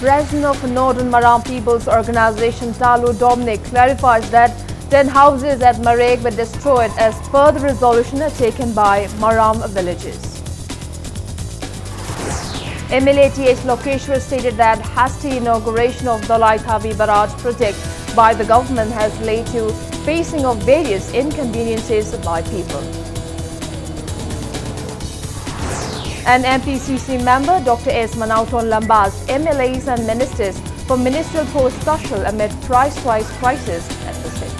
President of Northern Maram People's Organization Talu Dominic clarifies that 10 houses at Marek were destroyed as per the resolution taken by Maram villages. MLA T.H. Lokeshwar stated that hasty inauguration of Dalai Thavi Barrage project by the government has led to facing of various inconveniences by people. An MPCC member, Dr. S. Manauton Lambas, MLAs and ministers for ministerial post special amid price-wise crisis at the state.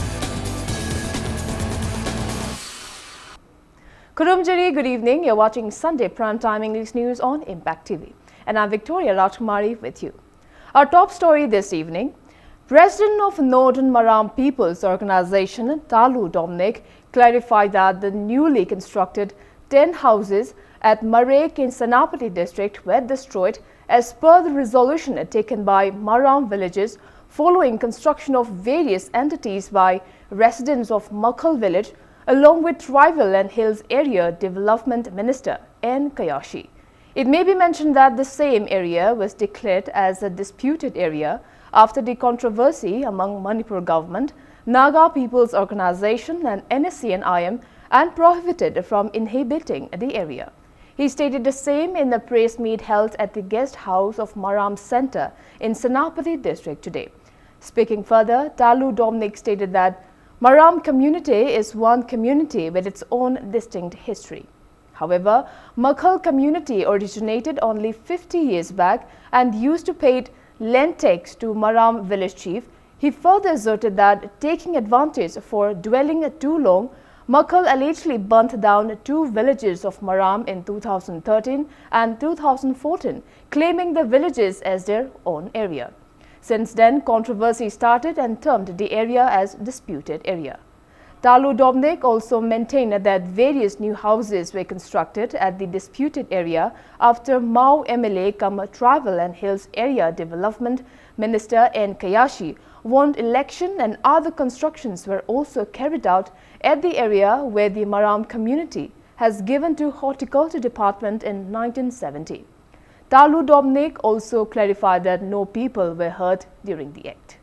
Kurumjari, good evening. You're watching Sunday Primetime English News on Impact TV. And I'm Victoria Rajkumari with you. Our top story this evening, President of Northern Maram People's Organization, Talu Dominic, clarified that the newly constructed 10 houses at Marek in Senapati district were destroyed as per the resolution taken by Maram villages following construction of various entities by residents of Makhal village along with Tribal and Hills Area Development Minister N. Kayashi. It may be mentioned that the same area was declared as a disputed area after the controversy among Manipur government, Naga People's Organization and NSCN-IM and prohibited from inhabiting the area. He stated the same in the press meet held at the guest house of Maram Center in Senapati district today. Speaking further, Talu Dominic stated that Maram community is one community with its own distinct history. However, Makhal community originated only 50 years back and used to pay land tax to Maram village chief. He further asserted that taking advantage for dwelling too long, Makhal allegedly burnt down 2 villages of Maram in 2013 and 2014, claiming the villages as their own area. Since then, controversy started and termed the area as disputed area. Talu Dominic also maintained that various new houses were constructed at the disputed area after Mau MLA come Tribal and Hills Area Development Minister N. Kayashi won election, and other constructions were also carried out at the area where the Maram community has given to Horticulture Department in 1970. Talu Dominic also clarified that no people were hurt during the act.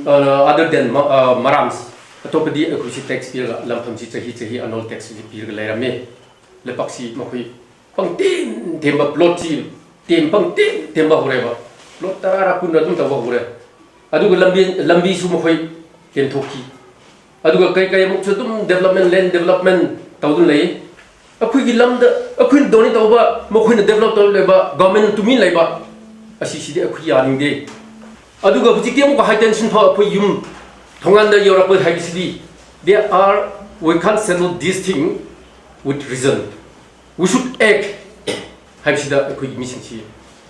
Other than Marams, atopadi akusi tax pira lampamsi chahi annual tax pira lerame lepaksi makui pangtin temba plotchi pangtin temba horeba plot tara kunna dum tawa hore aduga lambi su makoi ken thoki aduga kai muksa dum development land development tawdun lei akui gi lamda akui doni tawba makoi na develop taw leba government to me leba asisi de akui yaring de aduga hujiki amuk high tension for yum thonganda Europe haibisidi we can't settle this thing with reason. We should act. Haibisida akui missing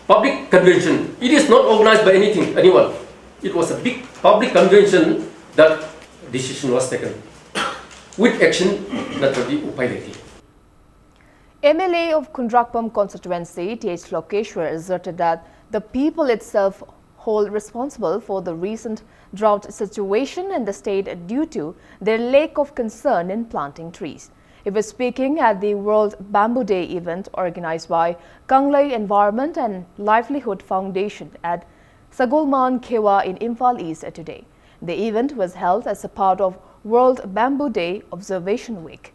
public convention. It is not organized by anyone. It was a big public convention that decision was taken with action that will be upaileti. MLA of Kundrakpam constituency T.H. Lokeshwar asserted that the people itself hold responsible for the recent drought situation in the state due to their lack of concern in planting trees. He was speaking at the World Bamboo Day event organized by Kanglai Environment and Livelihood Foundation at Sagolman Khewa in Imphal East today. The event was held as a part of World Bamboo Day Observation Week.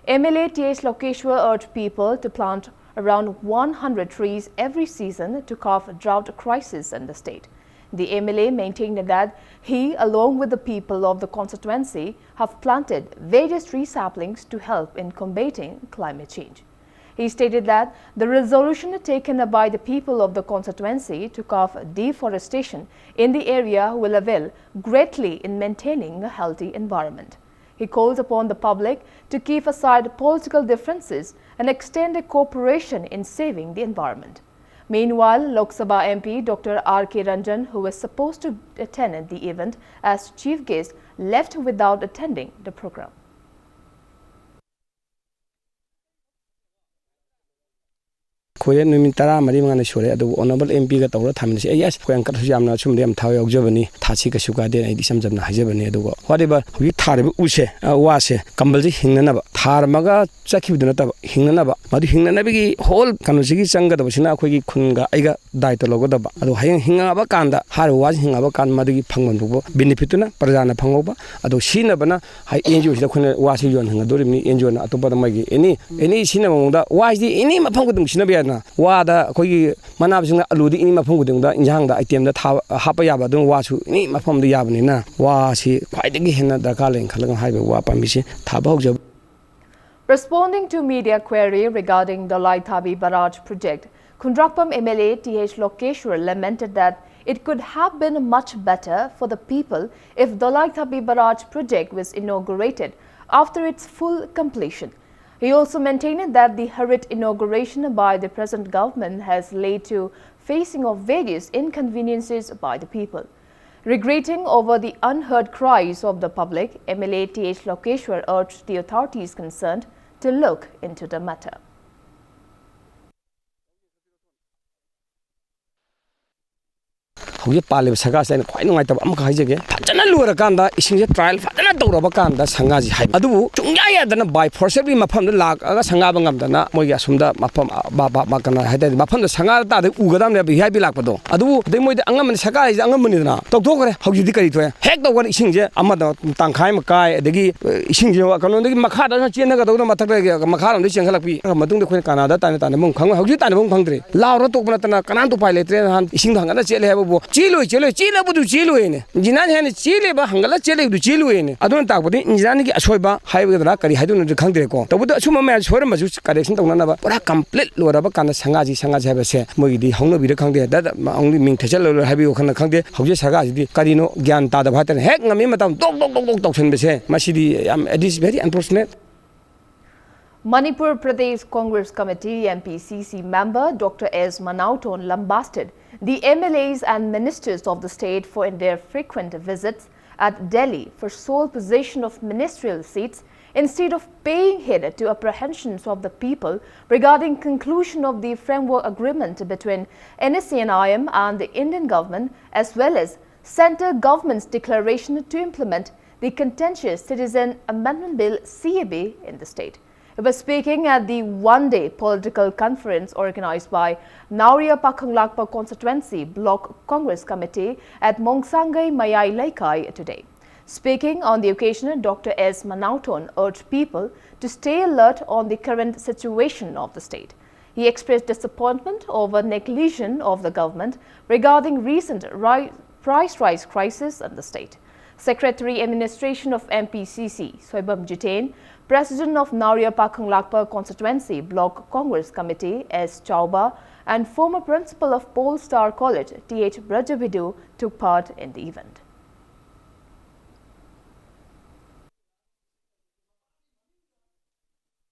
MLA T.H. Lokeshwar urged people to plant around 100 trees every season to curb drought crisis in the state. The MLA maintained that he, along with the people of the constituency, have planted various tree saplings to help in combating climate change. He stated that the resolution taken by the people of the constituency to curb deforestation in the area will avail greatly in maintaining a healthy environment. He called upon the public to keep aside political differences and extend a cooperation in saving the environment. Meanwhile, Lok Sabha MP Dr. R.K. Ranjan, who was supposed to attend the event as chief guest, left without attending the program. Koya numitara mari mangana sore adu honorable MP ga tawra thamni se yes koyan ka jamna chumde am thaw yagjabani thachi ka suka de ai disam jamna hajabani adu whatever wi thare use wa se kambal ji hingnana ba Harmaga Chakibunata, Hinganaba, Madu Hinganabigi, whole Kanusiki Sanga, the Vashina, Kunga, Iga, Daito Logodaba, Ado Hingaba Kanda, Har was Hingabakan Madi Pangandubo, Benefituna, Parzana Pangoba, Ado Shinabana, High Angel, the Kun Washington, Hadori, Angel, Atopamagi, any Sinamunda, why is the any Mapangudum Shinabiana, Wada, Kogi, Manabsina, Aludi, in Mapangudunda, in Yanga, I came that Hapayaba, don't watch who, any Mapam the Yabanina, was he quite again the Kalin, Kalang Highway, Wapamishi, Tabog. Responding to media query regarding the Laithabi Barrage project, Kundrakpam MLA T.H. Lokeshwar lamented that it could have been much better for the people if the Laithabi Barrage project was inaugurated after its full completion. He also maintained that the hurried inauguration by the present government has led to facing of various inconveniences by the people. Regretting over the unheard cries of the public, MLA T.H. Lokeshwar urged the authorities concerned to look into the matter. Houji Palib Sagas and quite no item Amkaja, Fatana Lurakanda, ising a trial, Fatana Dorabakanda, Sangazi, Adu, Chungaya than by forcibly Mapam the Lag, Sangabangam, Moyasunda, Mapam, Baba Makana, had Mapam the Sangata, Ugadam, the Bihabi Lapado. Adu, they made Angam and Saga is Angamunina. Doctor, how you declare it? Heck, the one ising Amada, Tankai Makai, the ising Makada, China, Makaram, the Shanghalapi, Madung the Canada, and the Monk, how you done among country. Laura took Matana, Cananto pilot, and ising Hangana, Chilo, Chila Budu Chilo in Jinan and Chile, Hangala Chile to Chilo in. I don't talk about it. Jinani Ashoba, Highway Rakari, I don't know the country. The Buddha Suma match for a Mazus correction to another, but a complete Lorabakana Sangazi Sangas have a say. Moidi, Hongo be the country that only mean Tachel have you can country, how just Sagaz, Carino, Gianta, the Pattern, heck, Namimatam, dog, Masidi, it is very unfortunate. Manipur Pradesh Congress Committee MPCC member Dr. S. Manauton lambasted the MLAs and ministers of the state for their frequent visits at Delhi for sole possession of ministerial seats instead of paying heed to apprehensions of the people regarding conclusion of the framework agreement between NSCNIM and the Indian government, as well as centre government's declaration to implement the contentious Citizen Amendment Bill CAB in the state. He was speaking at the one-day political conference organized by Nauria Pakhang Lakpa Constituency Block Congress Committee at Mongsangai Mayai Laikai today. Speaking on the occasion, Dr. S. Manauton urged people to stay alert on the current situation of the state. He expressed disappointment over negligence of the government regarding recent price rise crisis in the state. Secretary Administration of MPCC, Soibam Jitain, President of Nauria Pakhang Lakpa Constituency Block Congress Committee, S. Chauba, and former Principal of Pole Star College, T.H. Brajavidu, took part in the event.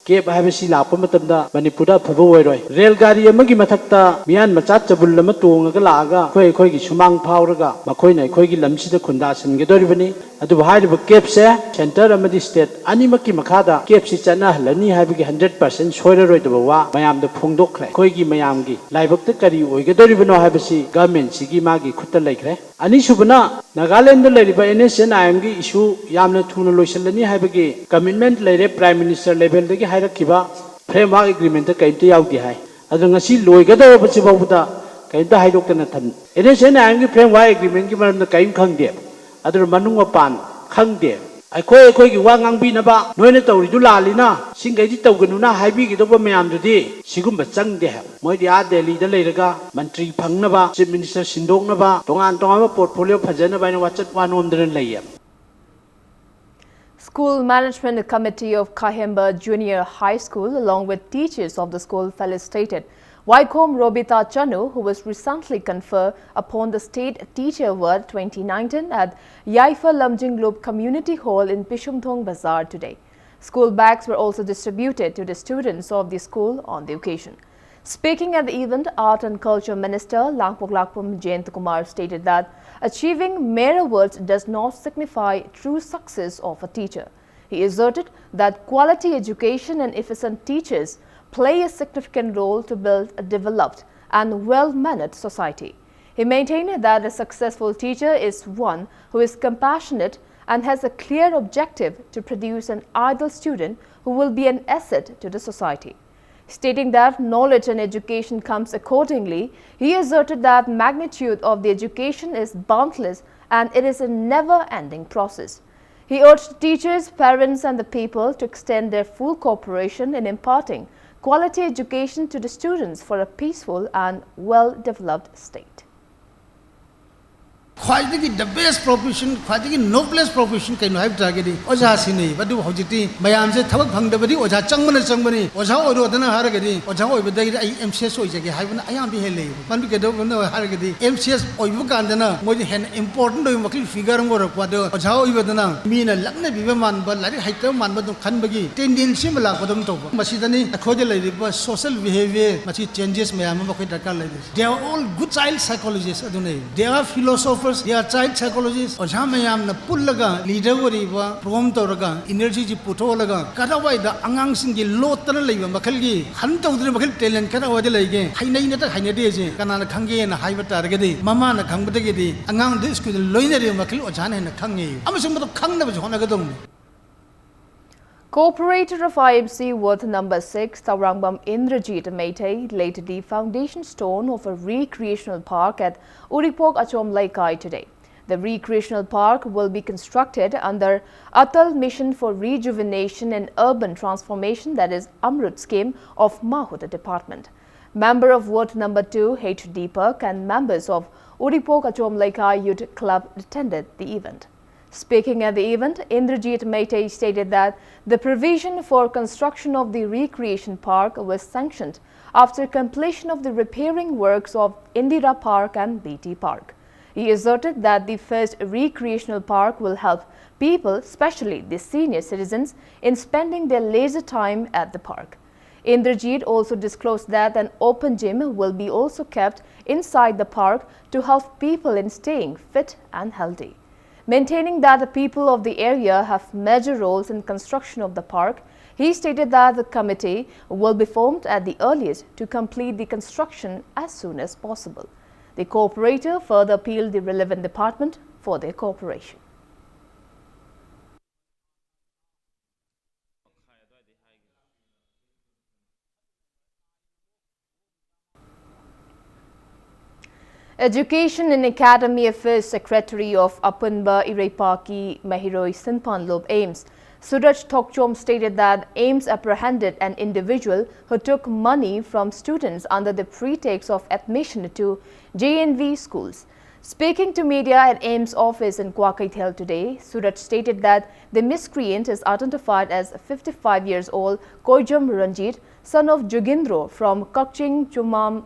Cape Habasi Lapamatanda, Manipura Pavoy, Rail Gari Magi Matakta, Mian Machabul Lamatung, Galaga, Koigi Shumang Powraga, Makoina, Koigi Lamsida Kundas and Gedorivani, at the height of a Cape Se, Center Amadi State, Animaki Makada, Cape Sichana, Lani having 100% Shoira of Wa, Mayam the Pungdokre, Koigi Mayamgi, Livok the Kari, Gedorivano Habasi, Government, Sigi Magi, Kuta Lake, Anishubana, Nagaland the lady by NSN, I am issue Yamna Tuna Losalani Habagi, commitment lady Prime Minister level the Hirakiba, framework agreement the Kaiti out the high. As long as she loigada over Chibabuda, Kaita Hydrokanatan. NSN I am framework agreement given the Kaim Kangde, other Manunga Pan, Kangde. I call a quick Wangang Binaba, Noenato Ridulina, Singajito Gununa, Habi Gidobamayam today, Sigumba Sang de Moidia Delhi the Lega, Mantri Pangnaba, Chief Minister Sindonaba, Tongan Tongama portfolio Pajana by Watchet 100 layam. School Management Committee of Kahemba Junior High School, along with teachers of the school, felicitated Wycombe Robita Chanu, who was recently conferred upon the State Teacher Award 2019 at Yaifa Lamjing Loop Community Hall in Pishumthong Bazaar today. School bags were also distributed to the students of the school on the occasion. Speaking at the event, Art and Culture Minister Langpok Lakpam Jayant Kumar stated that achieving merit awards does not signify true success of a teacher. He asserted that quality education and efficient teachers play a significant role to build a developed and well-mannered society. He maintained that a successful teacher is one who is compassionate and has a clear objective to produce an ideal student who will be an asset to the society. Stating that knowledge and education comes accordingly, he asserted that magnitude of the education is boundless and it is a never-ending process. He urged teachers, parents and the people to extend their full cooperation in imparting quality education to the students for a peaceful and well-developed state. The best profession, the noblest profession can have targeted. Oja Sini, but do Hojiti, Mayamse, Tabak Pangabadi, Oja Changman Changmani, Oja Odana Haragadi, Oja Obeda, MCS Ojaki, I am Behele, Mandukado Haragadi, MCS Oyukandana, more than important to Makil figure or Quado, Oja Obedana, mean a Lakna Vivaman, but like Haikaman, but Kanbagi, 10 din similar for them to Masidani, a cordial social behavior, Machi changes Mayamaka like this. They are all good child psychologists, they are philosophers. They are child psychologists. और जहाँ मैं यहाँ न पुल लगा leader को Riva program तो लगा energy जी पुटो लगा करा वाई दा अंगांग सिंगे lot तरह लगा मखल की हन तो उधर मखल talent करा वाई लगे हाई नहीं न तो हाई नहीं जे कना न खंगे न हाई बता रखे दी मामा न खंग बता के दी अंगांग दे स्कूल लोई न रे मखल और जहाँ न खंगे अब मैं सिंबल तो खंग न बच होना कदम Co-operator of IMC Ward number 6, Taurangbam Indrajit Meitei, laid the foundation stone of a recreational park at Uripok Achom Laikai today. The recreational park will be constructed under Atal Mission for Rejuvenation and Urban Transformation, that is Amrut scheme of Mahuta Department. Member of Ward number 2, H. Deepak, and members of Uripok Achom Laikai Youth Club attended the event. Speaking at the event, Indrajit Meitei stated that the provision for construction of the recreation park was sanctioned after completion of the repairing works of Indira Park and BT Park. He asserted that the first recreational park will help people, especially the senior citizens, in spending their leisure time at the park. Indrajit also disclosed that an open gym will be also kept inside the park to help people in staying fit and healthy. Maintaining that the people of the area have major roles in construction of the park, he stated that the committee will be formed at the earliest to complete the construction as soon as possible. The co-operator further appealed the relevant department for their cooperation. Education and Academy Affairs Secretary of Apunba Irepaki Mahiroi Sinpanlob AIMS, Suraj Thokchom, stated that AIMS apprehended an individual who took money from students under the pretext of admission to JNV schools. Speaking to media at AIMS office in Kwakaithel today, Suraj stated that the miscreant is identified as 55 years old Koijam Ranjit, son of Jugindro from Kakching Chumnam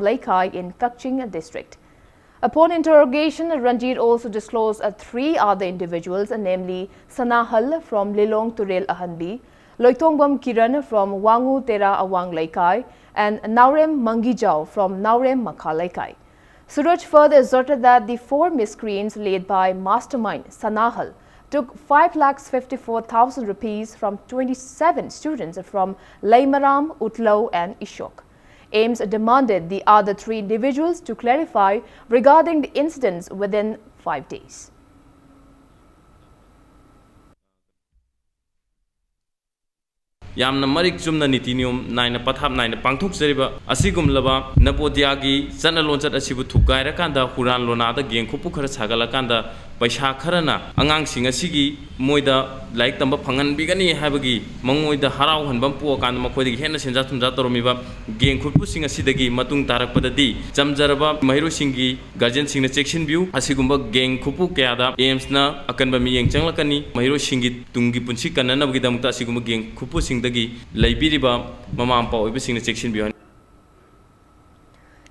Laikai in Kakching district. Upon interrogation, Ranjit also disclosed 3 other individuals, namely Sanahal from Lilong Turel Ahanbi, Loitongbam Kiran from Wangu Tera Awang Laikai, and Naurem Mangijao from Naurem Makha Laikai. Suraj further asserted that the 4 miscreants led by mastermind Sanahal took 5,54,000 rupees from 27 students from Laimaram, Utlau and Ishok. AIMS demanded the other 3 individuals to clarify regarding the incidents within 5 days. यामना Marik Chumna नीति नियम नाइना पथाप नाइना पांगथोकजरिबा असिगुमलबा नपोदियागी चना लोंचत असिबु थुगाइरकांदा हुरान लोनादा गेंखुपु खरा सागलकांदा पैसा Kharna अंगांगसिंग असिगी मोइदा like तंबा फंगनबिगनी हाबगी मंगोइदा हराव हनबम पोकांदा मखोइदगी हेना सेंजा थुमजा तरोमिबा गेंखुपुसिंग असिदगी मतुंग तारकपददी जमजरबा महिरुसिंगी गार्जियनसिंगना चेक्सिनबिउ असिगुंबा गेंखुपु कयादा एम्सना अकनबा मियेंग चंगलकनी महिरुसिंगी Tungi पुंसी कन्ननबगिदमता असिगुंबा गेंखुपुसिंग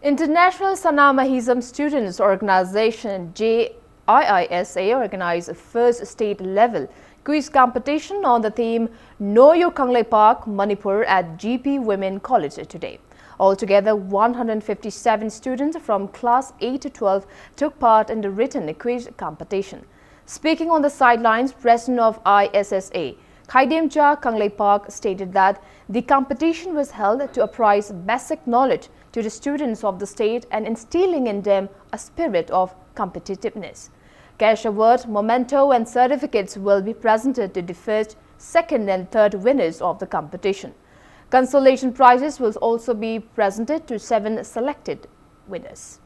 International Sana Mahizam Students Organization JIISA organized a first state level quiz competition on the theme Know Your Kanglei Park, Manipur at GP Women College today. Altogether, 157 students from class 8 to 12 took part in the written quiz competition. Speaking on the sidelines, President of ISSA, Khaidemcha Kanglei Park, stated that the competition was held to apprise basic knowledge to the students of the state and instilling in them a spirit of competitiveness. Cash award, memento and certificates will be presented to the first, second and third winners of the competition. Consolation prizes will also be presented to 7 selected winners.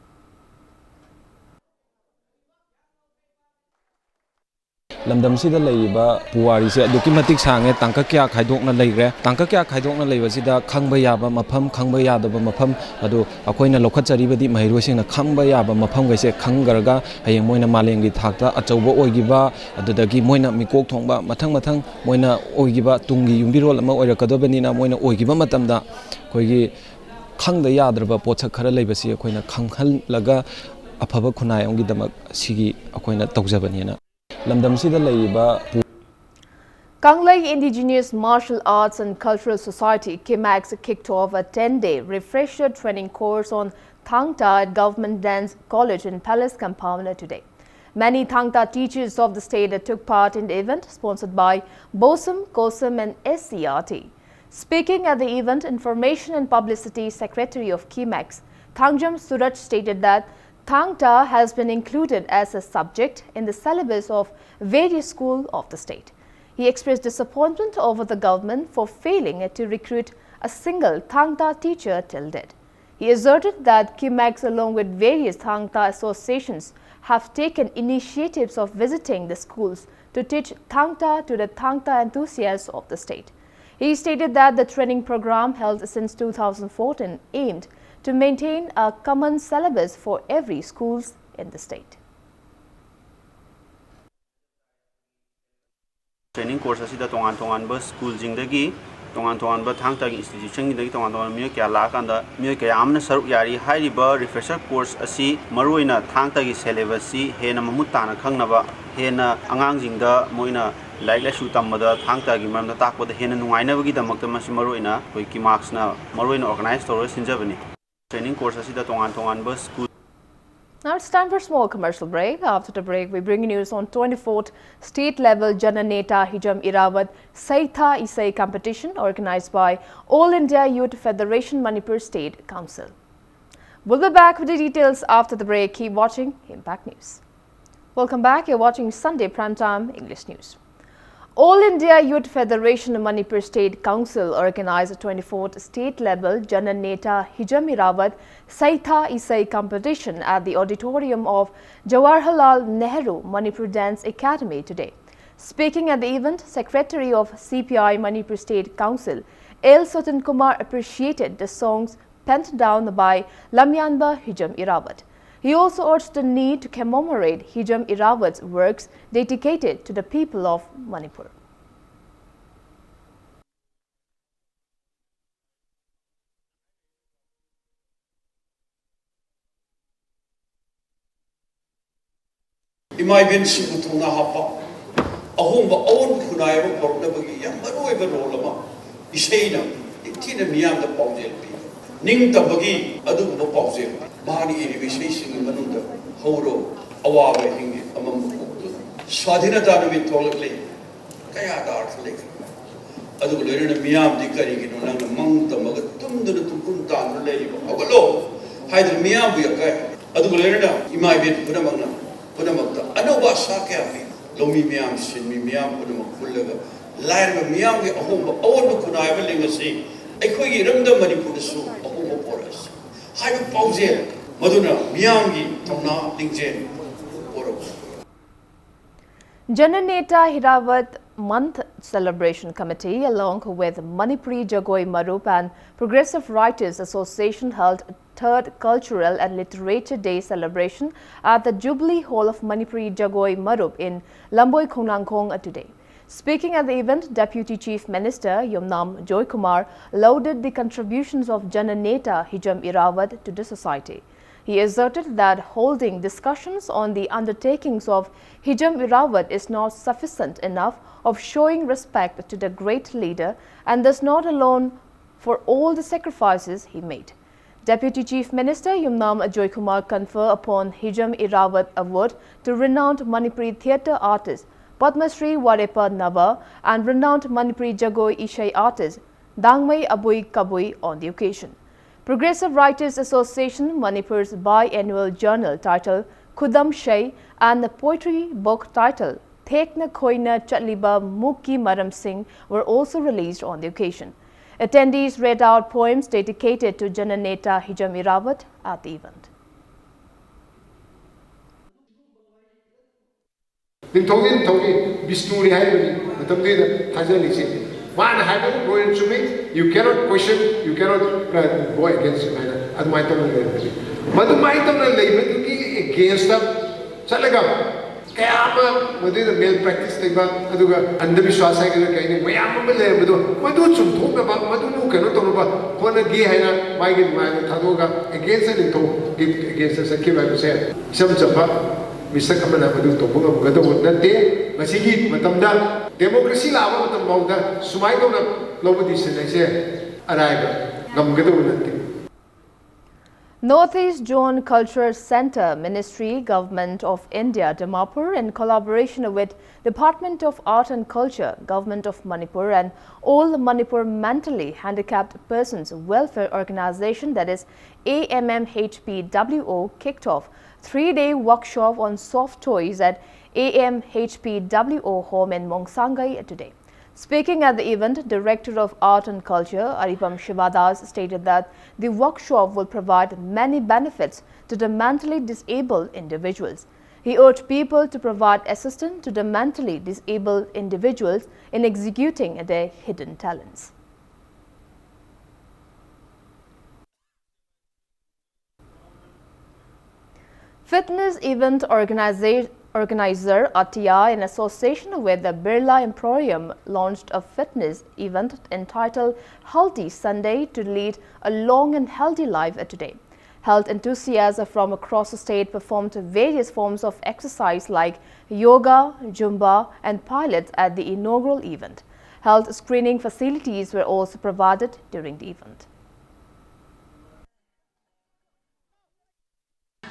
lamdam sida leiba puwari se aduki matik sange tangka kya khaidokna leigre tangka kya khaidokna leiba sida khangba yaba mafam khangba yadaba mafam adu akoina lokhatchari badi mahiroisingna khangba yaba mafam gaise khanggarga hayeng moina malengi thakta achauba oigiba adudagi moina mikok thongba mathang mathang moina oigiba tungi yumbirol ama oirakadobani moina oigiba matamda koigi khangda yadraba pochak khara leibasi akoina khanghallaga afaba khunai ongi damak sigi akoina tawjabani na lamdam sida leiba Kanglei Indigenous Martial Arts and Cultural Society (KIMAX) kicked off a 10-day refresher training course on Thangta at Government Dance College in Palace Compound today. Many Thangta teachers of the state took part in the event sponsored by BOSUM, COSUM and SCRT. Speaking at the event, Information and Publicity Secretary of KIMAX, Thangjam Suraj stated that Thangta has been included as a subject in the syllabus of various schools of the state. He expressed disappointment over the government for failing to recruit a single Thangta teacher till date. He asserted that KIMAX along with various Thangta associations have taken initiatives of visiting the schools to teach Thangta to the Thangta enthusiasts of the state. He stated that the training program held since 2014 aimed to maintain a common syllabus for every schools in the state. Training course asida tongan ba school jingdagi tongan ba thangta gi institution gi tongan mi kya la kanda mi kya amna saruk yari hairiba refresher course asi maroina thangta gi syllabus si hena mamutana khangnaba hena angang jingda moina like la shu tamada thangta gi mamda takpoda hena nuaina bagi damakta masi maroina koi ki marks na maroina organize toro sinjabani training course asida tongan ba school. Now it's time for a small commercial break. After the break, we bring you news on 24th state-level Jananeta Hijam Irawat Saitha Isai competition organized by All India Youth Federation Manipur State Council. We'll be back with the details after the break. Keep watching Impact News. Welcome back. You're watching Sunday Primetime English News. All India Youth Federation Manipur State Council organized a 24th state-level Jananeta Hijam Irawat Saitha Isai competition at the auditorium of Jawaharlal Nehru Manipur Dance Academy today. Speaking at the event, Secretary of CPI Manipur State Council, L. Satan Kumar appreciated the songs penned down by Lamyanba Hijam Irawat. He also urged the need to commemorate Hijam Irawat's works dedicated to the people of Manipur. Imagine Sibutuna Hapa, Ahumba own Kunaiva Portabagi, Yamaroeva Rolama, Isena, Itina Miam the Pausel people. Ning Tabagi, Adu Pausel, Bani Irrigation in Manunda, Horo, Awa Hingi, among Swadinata with Tolakle, Kaya Dark Lake. Adu Lerina Miam Dikari, among the Magatum to Punta, Lay, Avalo, Hydra Miam be a guy. Adu Lerina, Imagine Pudamana. Ano ba sa kaya lomi miyam sin mi miyam ko mo kullaga lair miyam gi ahom ba awon ko na ba linga si ai khoi gi ramda Manipur su ahom ba poras hai ba pause maduna miyam gi tamna lingje poras. Jananeta Hirawat Month Celebration Committee along with Manipuri Jagoi Marup and Progressive Writers Association held third Cultural and Literature Day celebration at the Jubilee Hall of Manipuri Jagoi Marup in Lamboi Khongnangkhong today. Speaking at the event, Deputy Chief Minister Yomnam Joy Kumar lauded the contributions of Jananeta Hijam Irawat to the society. He asserted that holding discussions on the undertakings of Hijam Irawat is not sufficient enough of showing respect to the great leader and does not alone for all the sacrifices he made. Deputy Chief Minister Yumnam Joy Kumar confer upon Hijam Irawat Award to renowned Manipuri theatre artist Padma Shri Warepa Nava and renowned Manipuri Jagoi Ishai artist Dangmai Abui Kabui on the occasion. Progressive Writers Association, Manipur's biannual journal titled Khudam Shay and the poetry book titled Thekna Khoina Chatliba Muki Maram Singh were also released on the occasion. Attendees read out poems dedicated to Jananeta Hijami Rawat at the event. You cannot question, you cannot go against him. Against them, male practice democracy Northeast Zone Culture Center Ministry, Government of India, Manipur, in collaboration with Department of Art and Culture, Government of Manipur, and All Manipur Mentally Handicapped Persons Welfare Organization, that is AMMHPWO, kicked off 3-day workshop on soft toys at AMHPWO home in Mongsangai today. Speaking at the event, Director of Art and Culture, Aripam Shivadas, stated that the workshop will provide many benefits to the mentally disabled individuals. He urged people to provide assistance to the mentally disabled individuals in executing their hidden talents. Fitness event organizer Atia, in association with the Birla Emporium, launched a fitness event entitled Healthy Sunday to lead a long and healthy life today. Health enthusiasts from across the state performed various forms of exercise like yoga, Zumba, and pilates at the inaugural event. Health screening facilities were also provided during the event.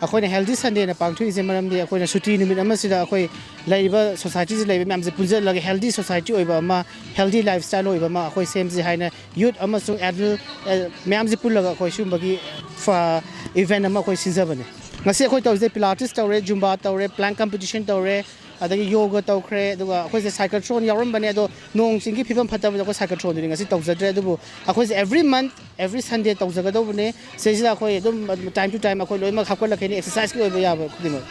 अखोई healthy Sunday ना पांगथु इसे मरमदि अखोई सुटी निमित अमसिदा अखोई Laiba society से Laiba ma'am से पुंजे लगे हेल्दी सोसाइटी ओइबा अमा हेल्दी लाइफस्टाइल ओइबा अमा अखोई सेम जे हाइना यूथ अमसुंग एडल्ट मैम से पुलगा अखोई सुमबगी इवेंट अमा अखोई सिनजबने ngasi अखोई तौजे पिलाटेस तौरे जुम्बा तौरे प्लैंक कंपटीशन तौरे अदगी योगा तौखरे दुगा अखोई साइक्लोथ्रॉन यावरम बने अदो नोंग सिंगी फिबम फतब अखोई साइक्लोथ्रॉन दुनि ngasi तौजद्रे अदुबु अखोई एवरी मंथ एवरी संडे तौजगदौबने सेजिदा अखोई एकदम टाइम टू टाइम अखोई लोइमा खापलखैनि एक्सरसाइज की ओइबा याबा खुदिमो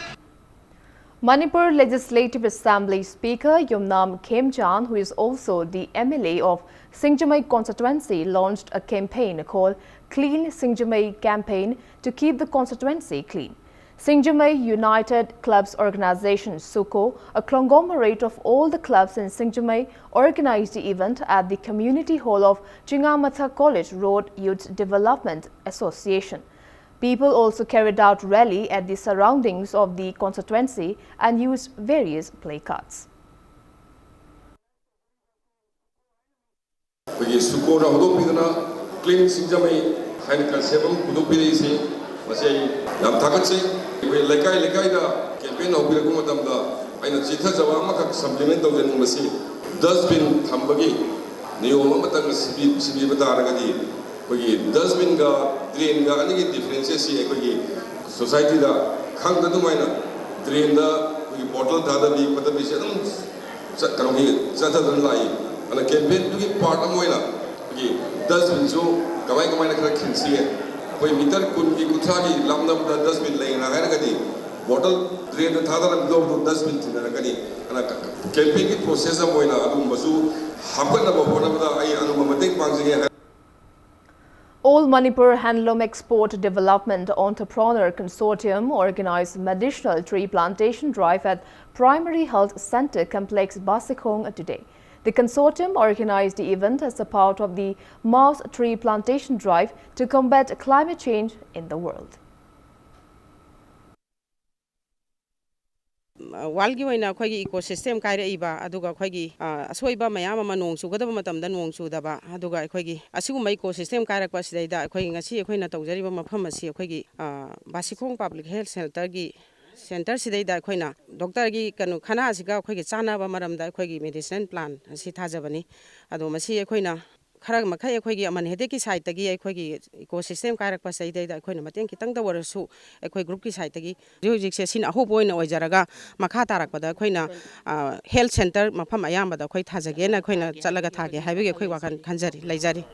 Manipur Legislative Assembly Speaker Yumnam Khemchan, who is also the MLA of Singjamai constituency, launched a campaign called Clean Singjamai Campaign to keep the constituency clean. Singjamai United Clubs Organization SUCO, a conglomerate of all the clubs in Singjamai, organized the event at the community hall of Chingamatha College Road Youth Development Association. People also carried out rally at the surroundings of the constituency and used various placards. Clean Singjamai hain concept hudupirisi masai yam thakatse lekai da campaign hobiraku matamda aina chitha jawa amaka supplement tawjani masi dustbin thambagi niyom amatang sibi bataragadi kogi dustbin ga drain ga ani differences si kogi society da khang da dumaina drain da kogi bottle da bi patabi se dum karogi chata dan lai ana campaign tu ki part amoina kogi dustbin jo kamai na kara khinsi hai koi meter kun ki kuthagi lamnam da dustbin lai na ga gadi bottle drain da thada ram do dustbin thina gadi ana campaign ki process amoina adum basu hapna ba bona da ai anu matek pangje All Manipur Handloom Export Development Entrepreneur Consortium organized medicinal tree plantation drive at Primary Health Center Complex Basikong today. The consortium organized the event as a part of the mass tree plantation drive to combat climate change in the world. Walgi waina khoi ecosystem kaire iba aduga khoi asoiba mayam ama nong chugadaba matamda nong chudaba aduga khoi asiguma ecosystem kaire kwa sidaida khoi ngasi khoi na tawjariba mafam asi khoi Basikong Public Health Center gi center sidaida khoi na doctor gi kanu khana asiga khoi chana ba maramda khoi medicine plan asi thajabani adu masi khoi na Kharag मखै अखोगी अमन हेदे की side तगी अखोगी ecosystem कारक पसै दैदा अखोइना मतेंग खितंग दा वरसु अखोई group की side तगी होजिक से सिन अहो बोइना ओइजरगा मखा तारकपदा अखोइना health centre मफम अयामबदा अखोई थाजगेना अखोइना चलगा थागे हाइबगे अखोई वाखन खंजरी लैजरी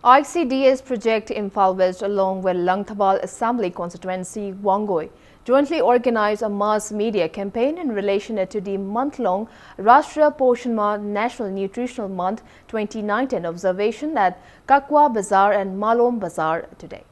ICDS project Imphal West along with Langthabal Assembly constituency Wangoi jointly organized a mass media campaign in relation to the month-long Rashtriya Poshan Ma National Nutritional Month 2019 observation at Kakwa Bazaar and Malom Bazaar today.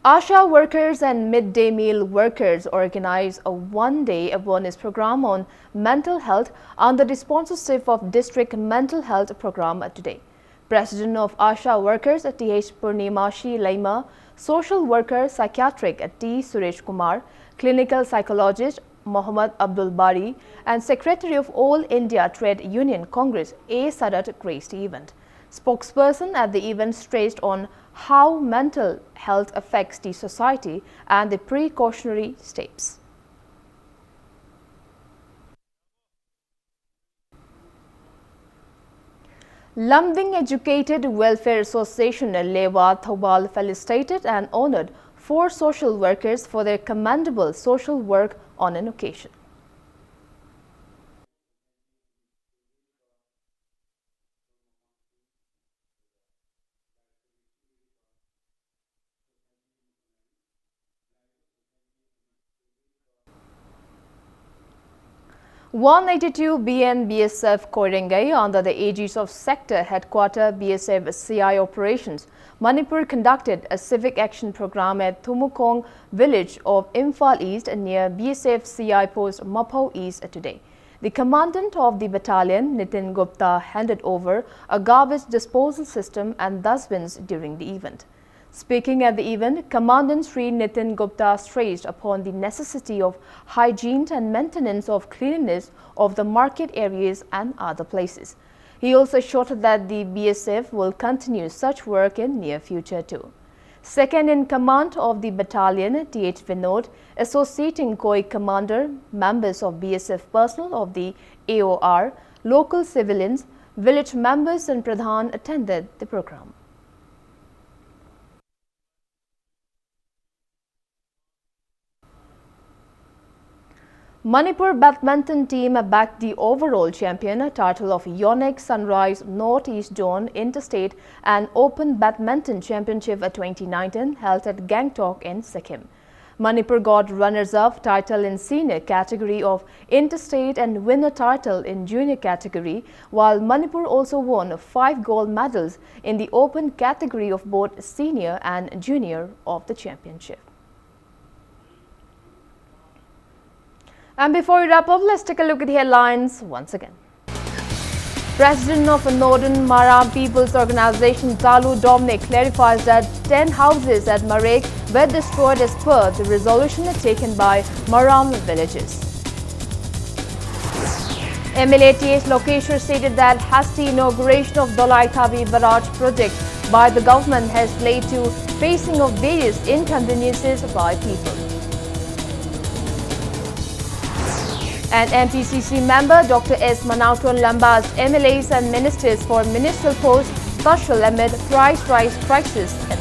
Asha workers and midday meal workers organized a one-day awareness program on mental health under the sponsorship of District Mental Health Program today. President of Asha workers at T.H. Purnimashi Laima, social worker psychiatric at T. Suresh Kumar, clinical psychologist Mohammad Abdul Bari, and Secretary of All India Trade Union Congress A. Sadat graced the event. Spokesperson at the event stressed on how mental health affects the society and the precautionary steps. Lumding Educated Welfare Association Lewa Thawal felicitated and honored 4 social workers for their commendable social work on an occasion. (182) BN BSF Koirengai under the aegis of Sector Headquarter BSF CI operations, Manipur conducted a civic action program at Thumukong village of Imphal East near BSF CI post Maphau East today. The commandant of the battalion, Nitin Gupta, handed over a garbage disposal system and dustbins during the event. Speaking at the event, Commandant Sri Nitin Gupta stressed upon the necessity of hygiene and maintenance of cleanliness of the market areas and other places. He also assured that the BSF will continue such work in near future too. Second in command of the battalion, T.H. Vinod, associating COI commander, members of BSF personnel of the AOR, local civilians, village members and Pradhan attended the program. Manipur badminton team backed the overall champion title of Yonex Sunrise Northeast Zone Interstate and Open Badminton Championship 2019 held at Gangtok in Sikkim. Manipur got runners-up title in senior category of interstate and winner title in junior category, while Manipur also won 5 gold medals in the open category of both senior and junior of the championship. And before we wrap up, let's take a look at the headlines once again. President of Northern Maram People's Organization, Dalu Dominic, clarifies that 10 houses at Marek were destroyed as per the resolution taken by Maram villages. MLA T.H. Lokeshwar stated that hasty inauguration of Dolai Thavi Barrage project by the government has led to facing of various inconveniences by people. And MPCC member Dr. S. Manauton Lamba's MLAs and ministers for ministerial posts tussle amid price rise crisis at